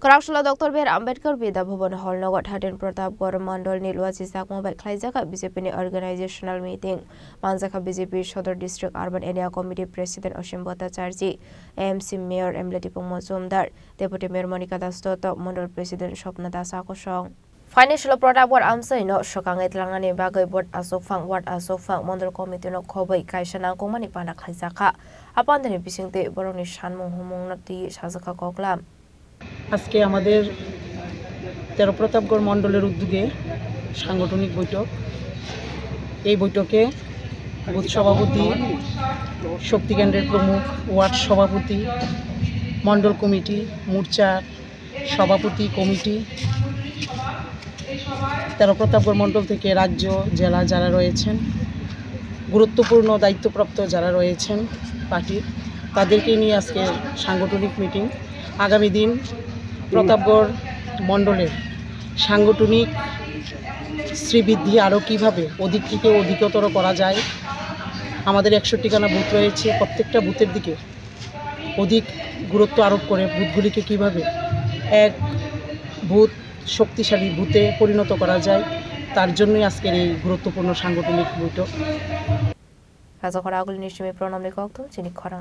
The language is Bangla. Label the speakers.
Speaker 1: Karakshula Dr. Bir Ambedkar Vida Bhuban Hall Nagot Hadin Pratapgarh Mandal Nilwachi Sakmo by Klaijaka BJP organizational meeting. Manjaka BJP Shodor District Urban Area Committee President Oshim Bhattacharjee, AMC Mayor Emleti Pumozumdar, Deputy Mayor Monica Dastoto, Mandal President Shopna Dasakosong. Financial Pratapgarh Amsa no Shokangai Tlangani Bagai Board Asofang Ward Asofang Mandal Committee no Kobai Kaishana Komani Pana Klaijaka. Upon the Bisingte Boroni Shanmung Humung Nati Shazaka Koklam.
Speaker 2: আজকে আমাদের ১৩ প্রতাপগড় মণ্ডলের উদ্যোগে সাংগঠনিক বৈঠক। এই বৈঠকে বুথ সভাপতি, শক্তি কেন্দ্রের প্রমুখ, ওয়ার্ড সভাপতি, মণ্ডল কমিটি, মোর্চার সভাপতি কমিটি, ১৩ প্রতাপগড় মণ্ডল থেকে রাজ্য জেলা যারা রয়েছেন, গুরুত্বপূর্ণ দায়িত্বপ্রাপ্ত যারা রয়েছেন পার্টির, তাদেরকে নিয়ে আজকে সাংগঠনিক মিটিং। আগামী দিন প্রতাপগড় মণ্ডলের সাংগঠনিক শ্রীবৃদ্ধি আরও কীভাবে অধিক থেকে অধিকতর করা যায়। আমাদের ১৬০খানা বুথ রয়েছে, প্রত্যেকটা বুথের দিকে অধিক গুরুত্ব আরোপ করে বুথগুলিকে কীভাবে এক বুথ শক্তিশালী বুথে পরিণত করা যায়, তার জন্যই আজকের এই গুরুত্বপূর্ণ সাংগঠনিক বৈঠক।
Speaker 1: রাজা খরাগুলি নিশ্চয়ই প্রণাম লেখক চিনি খরা।